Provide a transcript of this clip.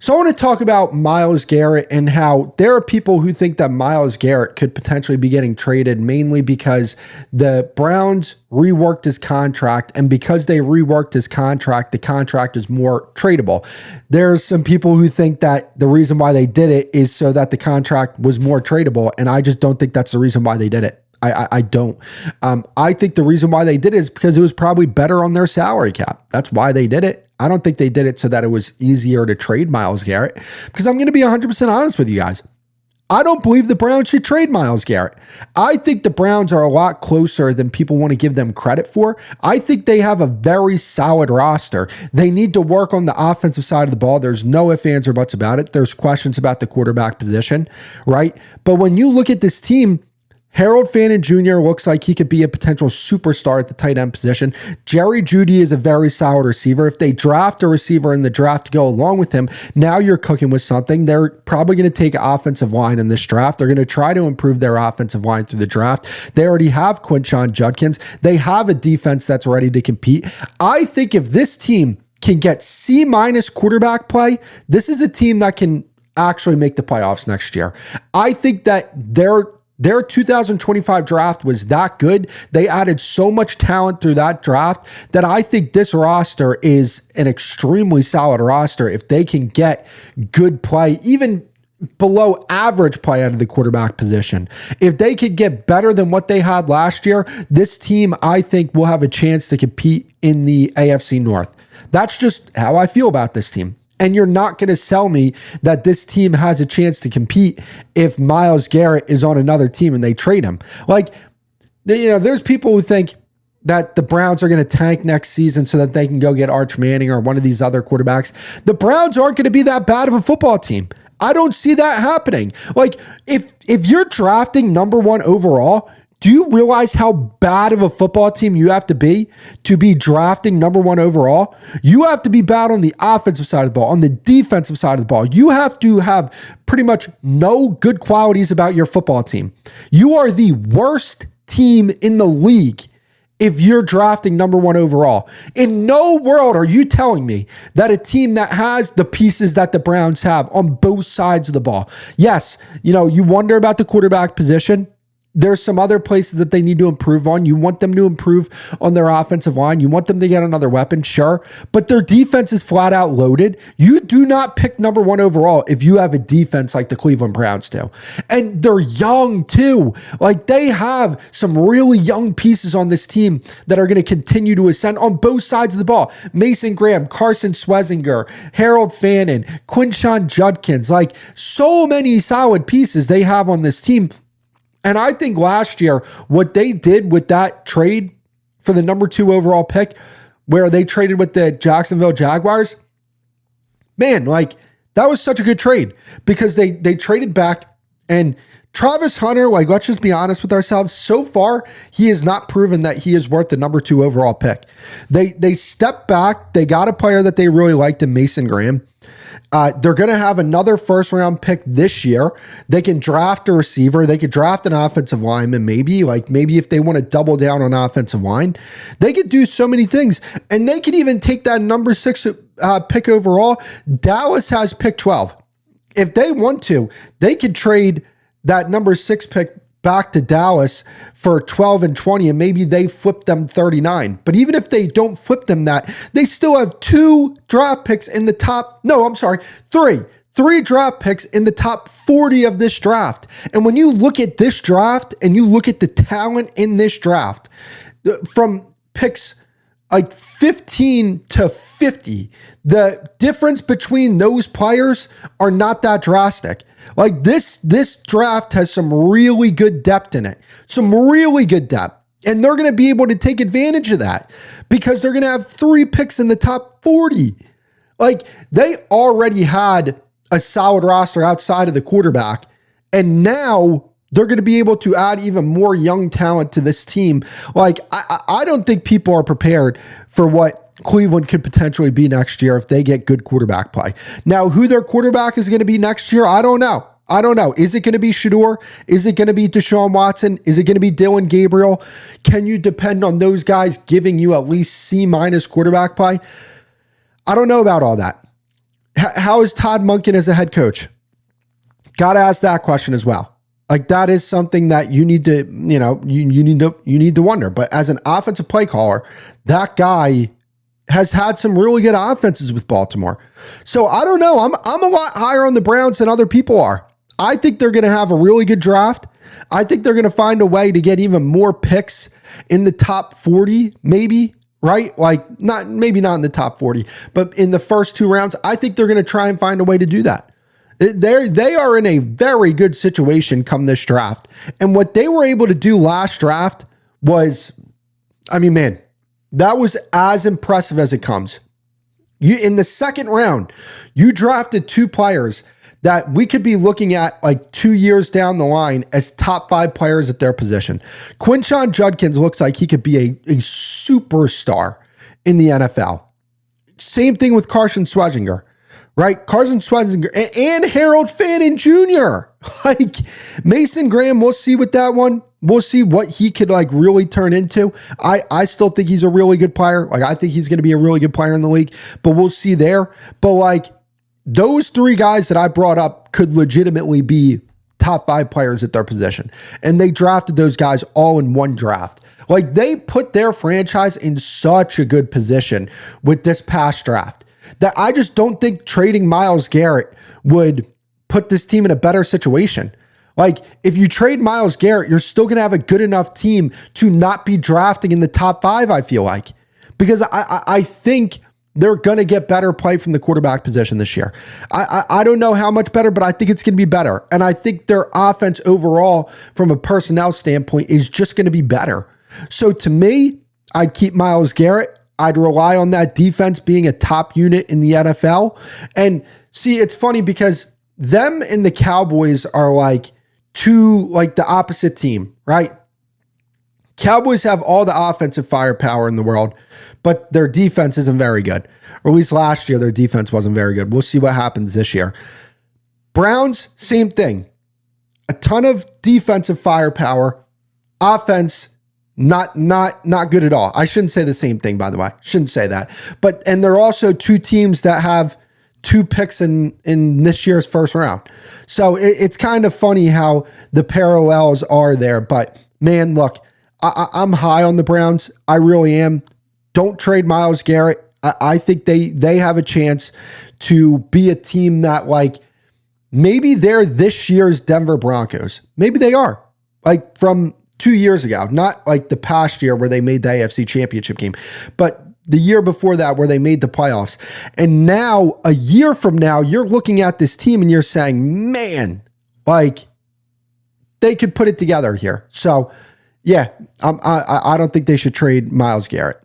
So I want to talk about Myles Garrett and how there are people who think that Myles Garrett could potentially be getting traded mainly because the Browns reworked his contract, and because they reworked his contract, the contract is more tradable. There's some people who think that the reason why they did it is so that the contract was more tradable, and I just don't think that's the reason why they did it. I don't. I think the reason why they did it is because it was probably better on their salary cap. That's why they did it. I don't think they did it so that it was easier to trade Myles Garrett, because I'm going to be 100% honest with you guys. I don't believe the Browns should trade Myles Garrett. I think the Browns are a lot closer than people want to give them credit for. I think they have a very solid roster. They need to work on the offensive side of the ball. There's no ifs, ands, or buts about it. There's questions about the quarterback position, right? But when you look at this team, Harold Fannin Jr. looks like he could be a potential superstar at the tight end position. Jerry Jeudy is a very solid receiver. If they draft a receiver in the draft to go along with him, now you're cooking with something. They're probably going to take offensive line in this draft. They're going to try to improve their offensive line through the draft. They already have Quinshon Judkins. They have a defense that's ready to compete. I think if this team can get C- quarterback play, this is a team that can actually make the playoffs next year. I think that their 2025 draft was that good. They added so much talent through that draft that I think this roster is an extremely solid roster if they can get good play, even below average play out of the quarterback position. If they could get better than what they had last year, this team, I think, will have a chance to compete in the AFC North. That's just how I feel about this team. And you're not going to sell me that this team has a chance to compete if Myles Garrett is on another team and they trade him. Like, there's people who think that the Browns are going to tank next season so that they can go get Arch Manning or one of these other quarterbacks. The Browns aren't going to be that bad of a football team. I don't see that happening. Like, if you're drafting number 1 overall, do you realize how bad of a football team you have to be drafting number 1 overall? You have to be bad on the offensive side of the ball, on the defensive side of the ball. You have to have pretty much no good qualities about your football team. You are the worst team in the league if you're drafting number 1 overall. In no world are you telling me that a team that has the pieces that the Browns have on both sides of the ball. Yes, you wonder about the quarterback position. There's some other places that they need to improve on. You want them to improve on their offensive line. You want them to get another weapon, sure. But their defense is flat out loaded. You do not pick number 1 overall if you have a defense like the Cleveland Browns do. And they're young too. Like, they have some really young pieces on this team that are going to continue to ascend on both sides of the ball. Mason Graham, Carson Schwezinger, Harold Fannin, Quinshon Judkins. Like, so many solid pieces they have on this team. And I think last year, what they did with that trade for the number 2 overall pick, where they traded with the Jacksonville Jaguars, man, like, that was such a good trade because they traded back, and Travis Hunter, like, let's just be honest with ourselves. So far, he has not proven that he is worth the number 2 overall pick. They stepped back. They got a player that they really liked in Mason Graham. They're going to have another first-round pick this year. They can draft a receiver. They could draft an offensive lineman, maybe if they want to double down on offensive line. They could do so many things, and they could even take that number 6 pick overall. Dallas has pick 12. If they want to, they could trade that number 6 pick back to Dallas for 12 and 20, and maybe they flip them 39. But even if they don't flip them that, they still have 2 draft picks in the top. No, I'm sorry, 3. 3 draft picks in the top 40 of this draft. And when you look at this draft and you look at the talent in this draft, from picks like 15 to 50, the difference between those players are not that drastic. Like, this draft has some really good depth in it, some really good depth. And they're going to be able to take advantage of that because they're going to have 3 picks in the top 40. Like, they already had a solid roster outside of the quarterback, and now they're going to be able to add even more young talent to this team. Like, I don't think people are prepared for what Cleveland could potentially be next year if they get good quarterback play. Now, who their quarterback is going to be next year, I don't know. Is it going to be Shedeur? Is it going to be Deshaun Watson? Is it going to be Dylan Gabriel? Can you depend on those guys giving you at least C- quarterback play? I don't know about all that. How is Todd Monken as a head coach? Got to ask that question as well. Like that is something that you need to, you need to wonder. But as an offensive play caller, that guy has had some really good offenses with Baltimore. So I don't know. I'm a lot higher on the Browns than other people are. I think they're going to have a really good draft. I think they're going to find a way to get even more picks in the top 40, maybe, right? Like maybe not in the top 40, but in the first 2 rounds, I think they're going to try and find a way to do that. They are in a very good situation come this draft. And what they were able to do last draft was, I mean, man, that was as impressive as it comes. In the second round, you drafted 2 players that we could be looking at like 2 years down the line as top 5 players at their position. Quinshon Judkins looks like he could be a superstar in the NFL. Same thing with Carson Schwarzenegger. Right? Carson Schwarzenegger and Harold Fannin Jr. Like Mason Graham, we'll see with that one. We'll see what he could like really turn into. I still think he's a really good player. Like I think he's going to be a really good player in the league, but we'll see there. But like those 3 guys that I brought up could legitimately be top 5 players at their position. And they drafted those guys all in one draft. Like they put their franchise in such a good position with this past draft that I just don't think trading Myles Garrett would put this team in a better situation. Like, if you trade Myles Garrett, you're still going to have a good enough team to not be drafting in the top 5, I feel like. Because I think they're going to get better play from the quarterback position this year. I don't know how much better, but I think it's going to be better. And I think their offense overall, from a personnel standpoint, is just going to be better. So to me, I'd keep Myles Garrett. I'd rely on that defense being a top unit in the NFL. And see, it's funny because them and the Cowboys are like the opposite team, right? Cowboys have all the offensive firepower in the world, but their defense isn't very good. Or at least last year, their defense wasn't very good. We'll see what happens this year. Browns, same thing. A ton of defensive firepower, offense, not good at all. I shouldn't say the same thing, by the way. Shouldn't say that. And they're also 2 teams that have 2 picks in this year's first round. So it's kind of funny how the parallels are there. But man, look, I'm high on the Browns. I really am. Don't trade Myles Garrett. I think they have a chance to be a team that like maybe they're this year's Denver Broncos. Maybe they are. Like from 2 years ago, not like the past year where they made the AFC Championship game, but the year before that where they made the playoffs. And now, a year from now, you're looking at this team and you're saying, man, like they could put it together here. So yeah, I don't think they should trade Myles Garrett.